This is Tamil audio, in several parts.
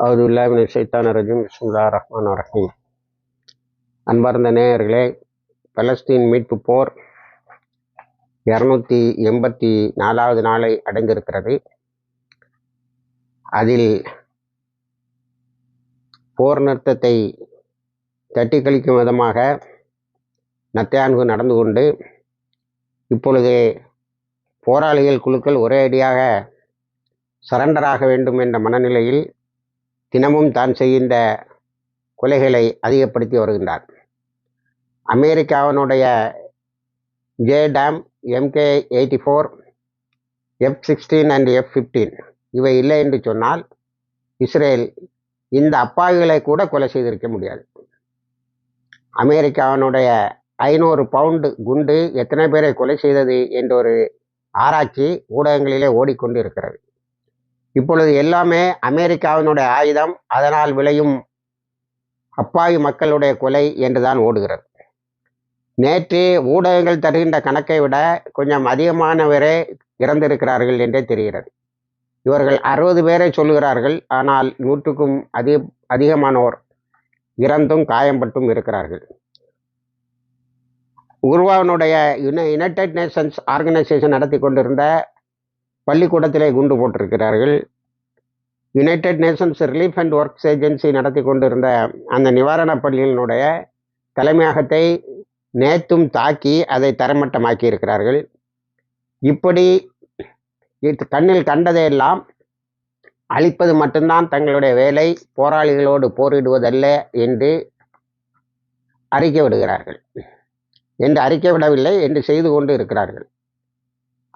அவுதுபில்லாஹி மினஷ் ஷைத்தானிர் ரஜீம். பிஸ்மில்லாஹிர் ரஹ்மானிர் ரஹீம். அன்பார்ந்த நேயர்களே, பலஸ்தீன் மீட்பு போர் 284வது நாளை அடைந்திருக்கிறது. அதில் போர் நிறுத்தத்தை தட்டி கழிக்கும் விதமாக நத்தையான்கு நடந்து கொண்டு இப்பொழுது போராளிகள் குழுக்கள் ஒரே அடியாக சரண்டராக வேண்டும் என்ற மனநிலையில் தினமும் தான் செய்கின்ற கொலைகளை அதிகப்படுத்தி வருகின்றார். அமெரிக்காவினுடைய JDAM, MK-84, F-16 and F-15 இவை இல்லை என்று சொன்னால் இஸ்ரேல் இந்த அப்பாவிகளை கூட கொலை செய்திருக்க முடியாது. அமெரிக்காவினுடைய 500 பவுண்டு குண்டு எத்தனை பேரை கொலை செய்தது என்ற ஒரு ஆராய்ச்சி ஊடகங்களிலே ஓடிக்கொண்டு இருக்கிறது. இப்பொழுது எல்லாமே அமெரிக்காவினுடைய ஆயுதம், அதனால் விளையும் அப்பாவி மக்களுடைய கொலை என்றுதான் ஓடுகிறது. நேற்று ஊடகங்கள் தருகின்ற கணக்கை விட கொஞ்சம் அதிகமானவரே இறந்திருக்கிறார்கள் என்றே தெரிகிறது. இவர்கள் 60 பேரை சொல்லுகிறார்கள், ஆனால் 100க்கும் அதிகமானோர் இறந்தும் காயம்பட்டும் இருக்கிறார்கள். உருவாவினுடைய யுனைடெட் நேஷன்ஸ் ஆர்கனைசேஷன் நடத்தி கொண்டிருந்த பள்ளிக்கூடத்திலே குண்டு போட்டிருக்கிறார்கள். United Nations Relief and Works Agency நடத்தி கொண்டிருந்த அந்த நிவாரணப் பள்ளிகளினுடைய தலைமையகத்தை நேற்றும் தாக்கி அதை தரைமட்டமாக்கி இருக்கிறார்கள். இப்படி கண்ணில் கண்டதையெல்லாம் அழிப்பது மட்டும்தான் தங்களுடைய வேலை, போராளிகளோடு போரிடுவதல்ல என்று அறிக்கை விடுகிறார்கள். என்று அறிக்கை விடவில்லை என்று செய்து கொண்டு இருக்கிறார்கள்.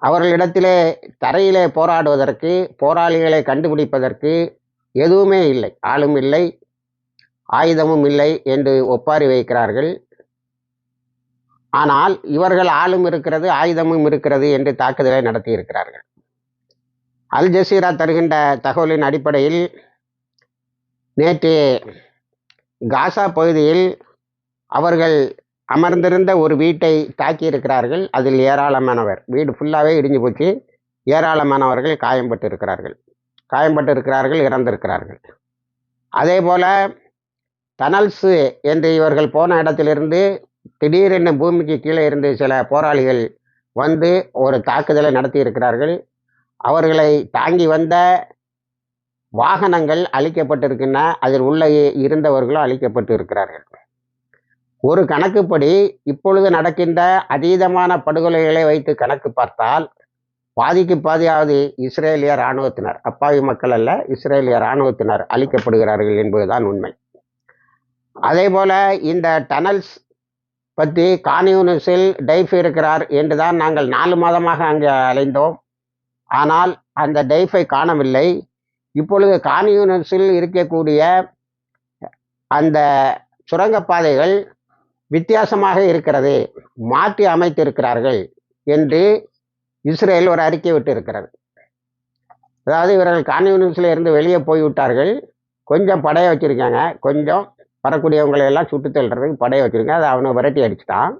அவர்களிடத்திலே தரையிலே போராடுவதற்கு, போராளிகளை கண்டுபிடிப்பதற்கு எதுவுமே இல்லை. ஆளும் இல்லை, ஆயுதமும் இல்லை என்று ஒப்பாரி வைக்கிறார்கள். ஆனால் இவர்கள் ஆளும் இருக்கிறது, ஆயுதமும் இருக்கிறது என்று தாக்குதலை நடத்தி இருக்கிறார்கள். அல் ஜசீரா தருகின்ற தகவலின் அடிப்படையில் நேற்று காசா பகுதியில் அவர்கள் அமர்ந்திருந்த ஒரு வீட்டை தாக்கியிருக்கிறார்கள். அதில் ஏராளமானவர், வீடு ஃபுல்லாகவே இடிஞ்சு போச்சு, ஏராளமானவர்கள் காயம்பட்டு இருக்கிறார்கள், இறந்திருக்கிறார்கள். அதே போல் டனல்ஸு என்று இவர்கள் போன இடத்திலிருந்து திடீரென்று பூமிக்கு கீழே இருந்து சில போராளிகள் வந்து ஒரு தாக்குதலை நடத்தி இருக்கிறார்கள். அவர்களை தாங்கி வந்த வாகனங்கள் அழிக்கப்பட்டிருக்கின்றன, அதில் உள்ள இருந்தவர்களும் அழிக்கப்பட்டு இருக்கிறார்கள். ஒரு கணக்குப்படி இப்பொழுது நடக்கின்ற அதீதமான படுகொலைகளை வைத்து கணக்கு பார்த்தால் பாதிக்கு பாதியாவது இஸ்ரேலிய இராணுவத்தினர், அப்பாவி மக்கள் அல்ல, இஸ்ரேலிய இராணுவத்தினர் அழிக்கப்படுகிறார்கள் என்பதுதான் உண்மை. அதே போல இந்த டனல்ஸ் பற்றி கான்யூனிஸில் டைஃப் இருக்கிறார் என்றுதான் நாங்கள் 4 மாதமாக அங்கே அலைந்தோம். ஆனால் அந்த டைஃபை காணவில்லை. இப்பொழுது கான்யூனிஸில் இருக்கக்கூடிய அந்த சுரங்கப்பாதைகள் வித்தியாசமாக இருக்கிறது, மாற்றி அமைத்திருக்கிறார்கள் என்று இஸ்ரேல் ஒரு அறிக்கை விட்டு இருக்கிறது. அதாவது இவர்கள் கான்யூனிஸில் இருந்து வெளியே போய்விட்டார்கள், கொஞ்சம் படையை வச்சுருக்காங்க, கொஞ்சம் வரக்கூடியவங்களை எல்லாம் சுட்டு தள்ளுறதுக்கு படையை வச்சுருக்காங்க, அதை அவனை விரட்டி அடிச்சுட்டான்.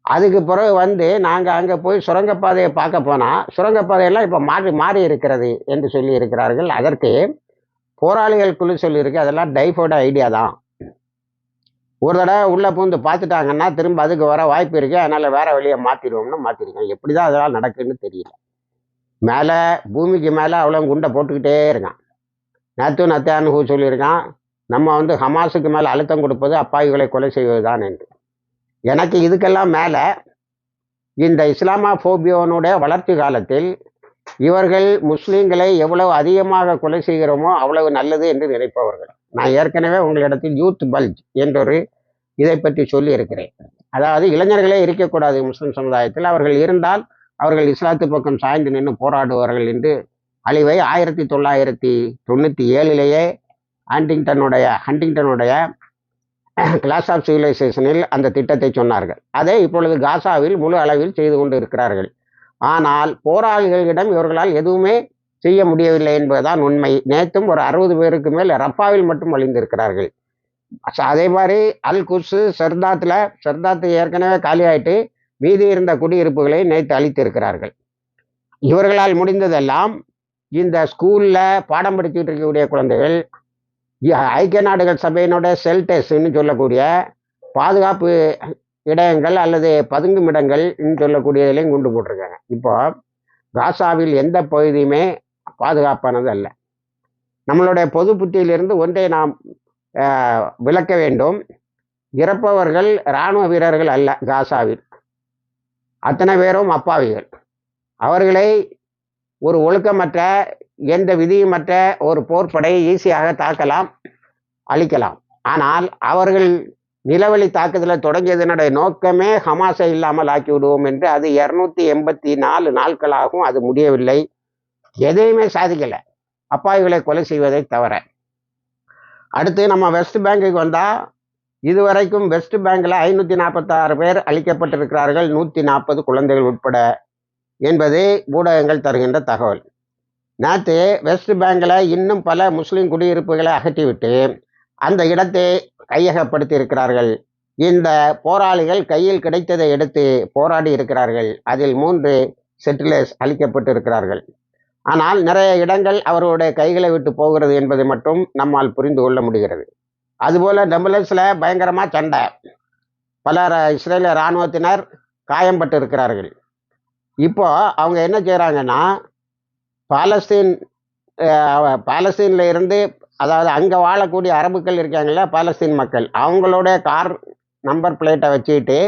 அதுக்கு பிறகு வந்து நாங்கள் அங்கே போய் சுரங்கப்பாதையை பார்க்க போனால் சுரங்கப்பாதையெல்லாம் இப்போ மாறி இருக்கிறது என்று சொல்லி இருக்கிறார்கள். அதற்கு போராளிகள் குழு சொல்லியிருக்கு, அதெல்லாம் டைஃபோட ஐடியா தான். ஒரு தடவை உள்ளே பூந்து பார்த்துட்டாங்கன்னா திரும்ப அதுக்கு வர வாய்ப்பு இருக்குது, அதனால் வேறு வழியை மாற்றிடுவோம்னு மாற்றிருக்கேன். எப்படி தான் அதெல்லாம் நடக்குதுன்னு தெரியல. மேலே பூமிக்கு மேலே அவ்வளோ குண்டை போட்டுக்கிட்டே இருக்கான். நத்தையானு சொல்லியிருக்கான், நம்ம வந்து ஹமாஸுக்கு மேலே அழுத்தம் கொடுப்பது அப்பாவிகளை கொலை செய்வது தான் என்று. எனக்கு இதுக்கெல்லாம் மேலே இந்த இஸ்லாமோபியாவினுடைய வளர்ச்சி காலத்தில் இவர்கள் முஸ்லீம்களை எவ்வளவு அதிகமாக கொலை செய்கிறோமோ அவ்வளவு நல்லது என்று நினைப்பவர்கள். நான் ஏற்கனவே உங்களிடத்தில் யூத் பல்ஜ் என்றொரு இதை பற்றி சொல்லி இருக்கிறேன். அதாவது இளைஞர்களே இருக்கக்கூடாது முஸ்லிம் சமுதாயத்தில், அவர்கள் இருந்தால் அவர்கள் இஸ்லாத்து பக்கம் சாய்ந்து நின்று போராடுவார்கள் என்று அழிவை 1997 ஹண்டிங்டனுடைய கிளாஸ் ஆஃப் சிவிலைசேஷனில் அந்த திட்டத்தை சொன்னார்கள். அதை இப்பொழுது காசாவில் முழு அளவில் செய்து கொண்டு இருக்கிறார்கள். ஆனால் போராளிகளிடம் இவர்களால் எதுவுமே செய்ய முடியவில்லை என்பதுதான் உண்மை. நேற்றும் ஒரு 60 பேருக்கு மேல் ரஃபாவில் மட்டும் அழிந்திருக்கிறார்கள். அதே மாதிரி அல் குஸ் சர்தாத் ஏற்கனவே காலியாயிட்டு மீதி இருந்த குடியிருப்புகளை நேற்று அழித்திருக்கிறார்கள். இவர்களால் முடிந்ததெல்லாம் இந்த ஸ்கூல்ல பாடம் படிச்சுட்டு இருக்கக்கூடிய குழந்தைகள் ஐக்கிய நாடுகள் சபையினுடைய செல்டெஸ்ன்னு சொல்லக்கூடிய பாதுகாப்பு இடங்கள் அல்லது பதுங்கும் இடங்கள் சொல்லக்கூடியதிலையும் குண்டு போட்டிருக்காங்க. இப்போ காசாவில் எந்த பகுதியுமே பாதுகாப்பானது அல்ல. நம்மளுடைய பொது புத்தியிலிருந்து ஒன்றை நாம் விளக்க வேண்டும். இறப்பவர்கள் இராணுவ வீரர்கள் அல்ல. காசாவில் அத்தனை பேரும் அப்பாவிகள். அவர்களை ஒரு ஒழுக்கமற்ற எந்த விதியுமற்ற ஒரு போர்ப்படை ஈஸியாக தாக்கலாம், அழிக்கலாம். ஆனால் அவர்கள் நிலவழி தாக்குதலை தொடங்கியதனுடைய நோக்கமே ஹமாஸை இல்லாமல் ஆக்கி விடுவோம் என்று. அது 284 நாட்களாகவும் அது முடியவில்லை. எதையுமே சாதிக்கலை, அப்பாவிகளை கொலை செய்வதை தவிர. அடுத்து நம்ம வெஸ்ட் பேங்குக்கு வந்தால், இதுவரைக்கும் வெஸ்ட் பேங்கில் 546 பேர் அழிக்கப்பட்டிருக்கிறார்கள், 140 குழந்தைகள் உட்பட என்பது ஊடகங்கள் தருகின்ற தகவல். நேற்று வெஸ்ட் பேங்கில் இன்னும் பல முஸ்லீம் குடியிருப்புகளை அகற்றிவிட்டு அந்த இடத்தை கையகப்படுத்தி இருக்கிறார்கள். இந்த போராளிகள் கையில் கிடைத்ததை எடுத்து போராடி இருக்கிறார்கள். அதில் 3 செட்டிலர்ஸ் அழிக்கப்பட்டிருக்கிறார்கள். ஆனால் நிறைய இடங்கள் அவர்களுடைய கைகளை விட்டு போகிறது என்பதை மட்டும் நம்மால் புரிந்து கொள்ள முடிகிறது. அதுபோல் நெபுலஸில் பயங்கரமாக சண்டை, பல இஸ்ரேலிய இராணுவத்தினர் காயம்பட்டு இருக்கிறார்கள். இப்போ அவங்க என்ன செய்கிறாங்கன்னா, பாலஸ்தீனில் இருந்து, அதாவது அங்கே வாழக்கூடிய அரபுக்கள் இருக்காங்கல்ல, பாலஸ்தீன் மக்கள், அவங்களுடைய கார் நம்பர் பிளேட்டை வச்சுக்கிட்டு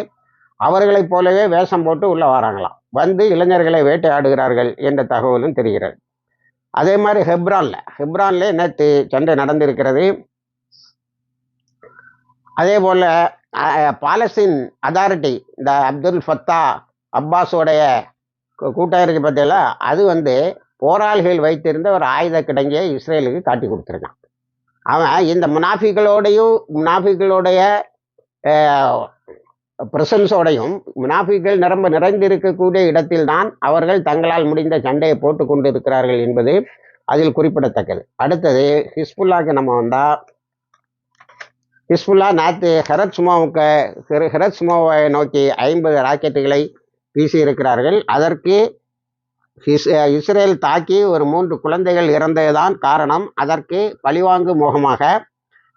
அவர்களைப் போலவே வேஷம் போட்டு உள்ளே வராங்களாம். வந்து இளைஞர்களை வேட்டையாடுகிறார்கள் என்ற தகவலும் தெரிகிறது. அதே மாதிரி ஹெப்ரான்ல நேற்று சண்டை நடந்திருக்கிறது. அதே போல் பாலஸ்தீன் அதாரிட்டி, இந்த அப்துல் ஃபத்தா அப்பாஸோடைய கூட்டம் இருக்கு பார்த்தீங்களா, அது போராளிகள் வைத்திருந்த ஒரு ஆயுத கிடங்கியை இஸ்ரேலுக்கு காட்டி கொடுத்துருக்கான். அவன் இந்த முனாஃபிகளுடைய பிரசன்ஸோடையும் முனாஃபிகள் நிறைந்திருக்கக்கூடிய இடத்தில்தான் அவர்கள் தங்களால் முடிந்த சண்டையை போட்டு கொண்டு இருக்கிறார்கள் என்பது அதில் குறிப்பிடத்தக்கது. அடுத்தது ஹிஸ்புல்லாக்கு நம்ம வந்தால், ஹிஸ்புல்லா நேற்று ஹெரத்ஸ்மோவை நோக்கி 50 ராக்கெட்டுகளை வீசியிருக்கிறார்கள். அதற்கு இஸ்ரேல் தாக்கி ஒரு 3 குழந்தைகள் இறந்ததுதான் காரணம். அதற்கு பழிவாங்கும் முகமாக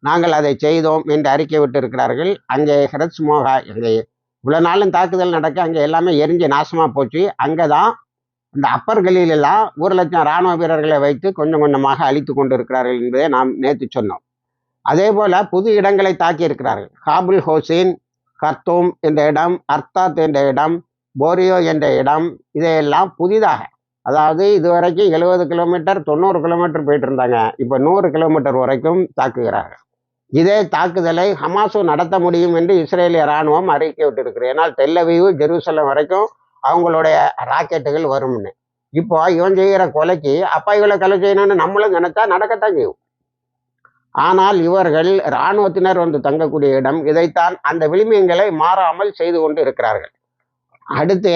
நாங்கள் அதை செய்தோம் என்று அறிக்கை விட்டிருக்கிறார்கள். அங்கே ஹெரத்ஸ்மோகா இவ்வளோ நாளும் தாக்குதல் நடக்க அங்கே எல்லாமே எரிஞ்சு நாசமாக போச்சு. அங்கே தான் இந்த அப்பர் கலீலெல்லாம் 1,00,000 இராணுவ வீரர்களை வைத்து கொஞ்சம் கொஞ்சமாக அழித்து கொண்டு இருக்கிறார்கள் என்பதை நாம் நேற்று சொன்னோம். அதே போல் புது இடங்களை தாக்கி இருக்கிறார்கள். காபுல் ஹோசின், கர்த்தூம் என்ற இடம், அர்த்தாத் என்ற இடம், போரியோ என்ற இடம், இதையெல்லாம் புதிதாக, அதாவது இதுவரைக்கும் 70 கிலோமீட்டர் 90 கிலோமீட்டர் போயிட்டு இருந்தாங்க, இப்போ 100 கிலோமீட்டர் வரைக்கும் தாக்குகிறார்கள். இதே தாக்குதலை ஹமாஸும் நடத்த முடியும் என்று இஸ்ரேலிய இராணுவம் அறிக்கை விட்டிருக்கிறது. ஏன்னால் டெல் அவீவ், ஜெருசலம் வரைக்கும் அவங்களுடைய ராக்கெட்டுகள் வரும்னு. இப்போ இவன் செய்கிற கொலைக்கு அப்பா இவளை கொலை செய்யணும்னு நம்மளும் நினைச்சா நடக்கத்தான் செய்யும். ஆனால் இவர்கள் இராணுவத்தினர் தங்கக்கூடிய இடம், இதைத்தான் அந்த விளிமியங்களை மாறாமல் செய்து கொண்டு இருக்கிறார்கள். அடுத்து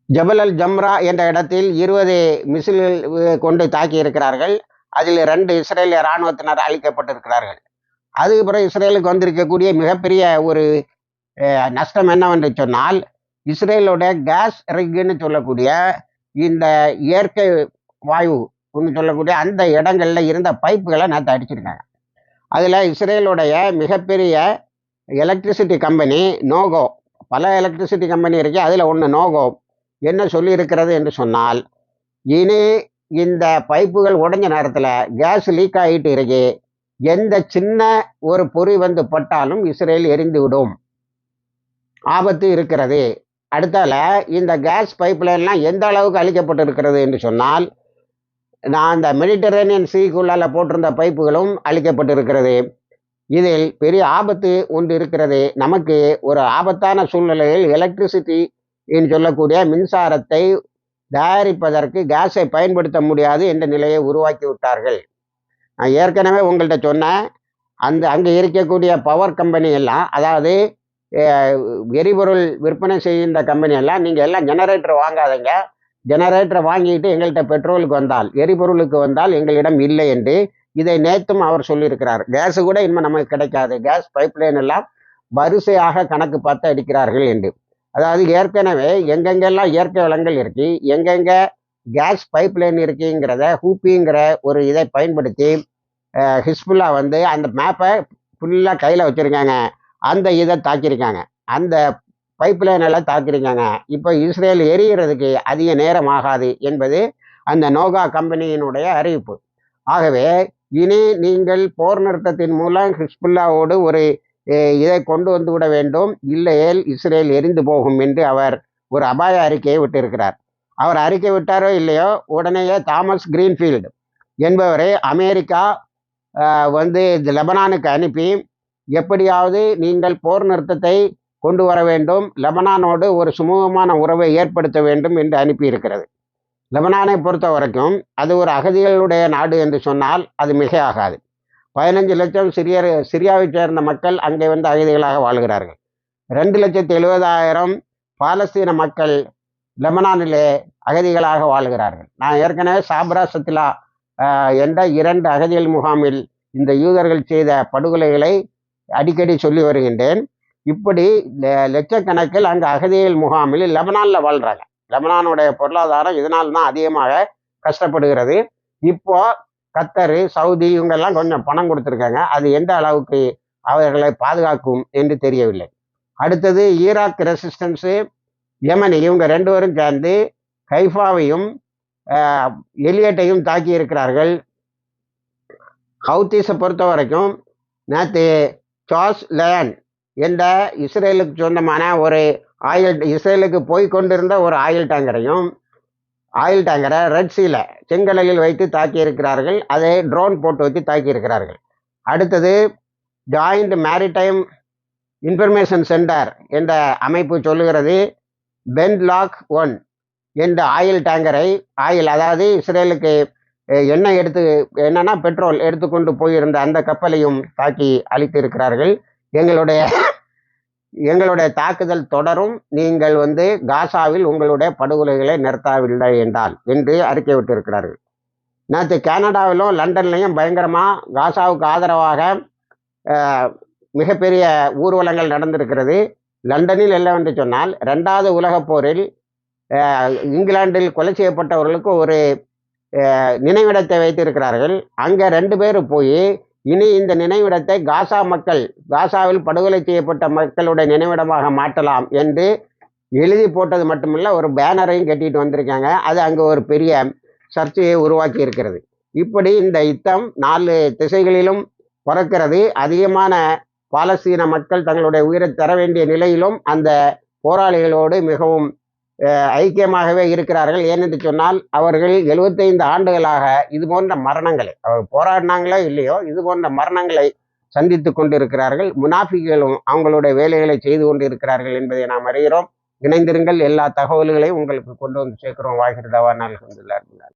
ஜபல் அல் ஜம்ரா என்ற இடத்தில் 20 மிசில்கள் கொண்டு தாக்கி இருக்கிறார்கள். அதில் 2 இஸ்ரேலிய இராணுவத்தினர் அழிக்கப்பட்டிருக்கிறார்கள். அதுக்கு பிறகு இஸ்ரேலுக்கு வந்திருக்கக்கூடிய மிகப்பெரிய ஒரு நஷ்டம் என்னவென்று சொன்னால், இஸ்ரேலுடைய கேஸ் ரிக்குன்னு சொல்லக்கூடிய இந்த இயற்கை வாயு சொல்லக்கூடிய அந்த இடங்களில் இருந்த பைப்புகளை நேற்று அடிச்சிருக்காங்க. அதில் இஸ்ரேலுடைய மிகப்பெரிய எலக்ட்ரிசிட்டி கம்பெனி நோகோ, பல எலக்ட்ரிசிட்டி கம்பெனி இருக்கு, அதில் ஒன்று நோகோ என்ன சொல்லியிருக்கிறது என்று சொன்னால், இனி இந்த பைப்புகள் உடைஞ்ச நேரத்தில் கேஸ் லீக் ஆகிட்டு இருக்கு, எந்த சின்ன ஒரு பொறி பட்டாலும் இஸ்ரேல் எரிந்து விடும், ஆபத்து இருக்கிறது. அடுத்தால இந்த கேஸ் பைப்லைன்லாம் எந்த அளவுக்கு அழிக்கப்பட்டு இருக்கிறது என்று சொன்னால், நான் அந்த மெடிட்டரேனியன் சீக்குள்ளால் போட்டிருந்த பைப்புகளும் அழிக்கப்பட்டு இருக்கிறது. இதில் பெரிய ஆபத்து ஒன்று இருக்கிறது. நமக்கு ஒரு ஆபத்தான சூழ்நிலையில் எலக்ட்ரிசிட்டி சொல்லக்கூடிய மின்சாரத்தை தயாரிப்பதற்கு கேஸை பயன்படுத்த முடியாது என்ற நிலையை உருவாக்கி விட்டார்கள். நான் ஏற்கனவே உங்கள்கிட்ட சொன்னேன், அங்கே இருக்கக்கூடிய பவர் கம்பெனி எல்லாம், அதாவது எரிபொருள் விற்பனை செய்கின்ற கம்பெனி எல்லாம் நீங்கள் எல்லாம் ஜெனரேட்டர் வாங்காதீங்க, ஜெனரேட்டரை வாங்கிட்டு எங்கள்கிட்ட பெட்ரோலுக்கு வந்தால், எரிபொருளுக்கு வந்தால் எங்களிடம் இல்லை என்று இதை நேற்றும் அவர் சொல்லியிருக்கிறார். கேஸு கூட இனிமேல் நமக்கு கிடைக்காது, கேஸ் பைப்லைன் எல்லாம் வரிசையாக கணக்கு பார்த்து அடிக்கிறார்கள் என்று. அதாவது ஏற்கனவே எங்கெங்கெல்லாம் இயற்கை வளங்கள் இருக்கு, எங்கெங்கே கேஸ் பைப்லைன் இருக்குங்கிறத ஹூப்பிங்கிற ஒரு இதை பயன்படுத்தி ஹிஸ்புல்லா வந்து அந்த மேப்பை ஃபுல்லாக கையில் வச்சுருக்காங்க. அந்த இதை தாக்கியிருக்காங்க, அந்த பைப்லைன் எல்லாம் தாக்கியிருக்காங்க. இப்போ இஸ்ரேல் எரிகிறதுக்கு அதிக நேரம் ஆகாது என்பது அந்த நோகா கம்பெனியினுடைய அறிவிப்பு. ஆகவே இனி நீங்கள் போர் நிறுத்தத்தின் மூலம் ஹிஸ்புல்லாவோடு ஒரு இதை கொண்டு வந்து விட வேண்டும், இல்லையேல் இஸ்ரேல் எரிந்து போகும் என்று அவர் ஒரு அபாய அறிக்கையை விட்டிருக்கிறார். அவர் அறிக்கை விட்டாரோ இல்லையோ, உடனேயே தாமஸ் கிரீன்ஃபீல்டு என்பவரை அமெரிக்கா வந்து லெபனானுக்கு அனுப்பி எப்படியாவது நீங்கள் போர் நிறுத்தத்தை கொண்டு வர வேண்டும், லெபனானோடு ஒரு சுமூகமான உறவை ஏற்படுத்த வேண்டும் என்று அனுப்பியிருக்கிறது. லெபனானை பொறுத்த வரைக்கும் அது ஒரு அகதிகளுடைய நாடு என்று சொன்னால் அது மிகையாகாது. 15 லட்சம் சிரியாவைச் சேர்ந்த மக்கள் அங்கே வந்து அகதிகளாக வாழ்கிறார்கள். 2,70,000 பாலஸ்தீன மக்கள் லெபனானிலே அகதிகளாக வாழ்கிறார்கள். நான் ஏற்கனவே சாப்ரா சத்திலா என்ற 2 அகதிகள் முகாமில் இந்த யூதர்கள் செய்த படுகொலைகளை அடிக்கடி சொல்லி வருகின்றேன். இப்படி லட்சக்கணக்கில் அங்கே அகதிகள் முகாமில் லெபனானில் வாழ்கிறாங்க. லெபனானுடைய பொருளாதாரம் இதனால் தான் அதிகமாக கஷ்டப்படுகிறது. இப்போ கத்தர், சவுதி இவங்கெல்லாம் கொஞ்சம் பணம் கொடுத்துருக்காங்க. அது எந்த அளவுக்கு அவர்களை பாதுகாக்கும் என்று தெரியவில்லை. அடுத்தது ஈராக் ரெசிஸ்டன்ஸு, யமனி, இவங்க 2 பேரும் சேர்ந்து கைஃபாவையும் எலியட்டையும் தாக்கி இருக்கிறார்கள். ஹவுத்தீஸை பொறுத்த வரைக்கும் நேற்று சார்ஸ் லேன் என்ற இஸ்ரேலுக்கு சொந்தமான ஒரு இஸ்ரேலுக்கு போய் கொண்டிருந்த ஒரு ஆயில் டேங்கரை ரெட் சீல செங்கடலில் வைத்து தாக்கியிருக்கிறார்கள். அதை ட்ரோன் போட்டு வச்சு தாக்கியிருக்கிறார்கள். அடுத்தது ஜாயிண்ட் மேரிடைம் இன்ஃபர்மேஷன் சென்டர் என்ற அமைப்பு சொல்லுகிறது, பென்லாக் 1 என்ற ஆயில் டேங்கரை, அதாவது இஸ்ரேலுக்கு எண்ணெய் என்னன்னா பெட்ரோல் எடுத்துக்கொண்டு போயிருந்த அந்த கப்பலையும் தாக்கி அழித்து இருக்கிறார்கள். எங்களுடைய தாக்குதல் தொடரும், நீங்கள் வந்து காசாவில் உங்களுடைய படுகொலைகளை நிறுத்தவில்லை என்றால் என்று அறிக்கை விட்டிருக்கிறார்கள். நேற்று கனடாவிலும் லண்டன்லையும் பயங்கரமாக காசாவுக்கு ஆதரவாக மிகப்பெரிய ஊர்வலங்கள் நடந்திருக்கிறது. லண்டனில் என்னவென்று சொன்னால் 2வது உலகப் போரில் இங்கிலாந்தில் கொலை செய்யப்பட்டவர்களுக்கு ஒரு நினைவிடத்தை வைத்திருக்கிறார்கள். அங்கே 2 பேர் போய் இனி இந்த நினைவிடத்தை காசாவில் படுகொலை செய்யப்பட்ட மக்களுடைய நினைவிடமாக மாற்றலாம் என்று எழுதி போட்டது மட்டுமில்லை, ஒரு பேனரையும் கட்டிட்டு வந்திருக்காங்க. அது அங்கே ஒரு பெரிய சர்ச்சையை உருவாக்கி இருக்கிறது. இப்படி இந்த யுத்தம் 4 திசைகளிலும் பறக்கிறது. அதிகமான பாலஸ்தீன மக்கள் தங்களுடைய உயிரை தர வேண்டிய நிலையிலும் அந்த போராளிகளோடு மிகவும் ஐக்கியமாகவே இருக்கிறார்கள். ஏனென்று சொன்னால் அவர்கள் 75 ஆண்டுகளாக இது போன்ற மரணங்களை, அவர் போராடினாங்களோ இல்லையோ, இது போன்ற மரணங்களை சந்தித்து கொண்டிருக்கிறார்கள். முனாஃபிகளும் அவங்களுடைய வேலைகளை செய்து கொண்டு இருக்கிறார்கள் என்பதை நாம் அறிகிறோம். இணைந்திருங்கள், எல்லா தகவல்களையும் உங்களுக்கு கொண்டு வந்து சேர்க்கிறோம். வாகிர் தவான் அல்ஹம்துலில்லாஹ்.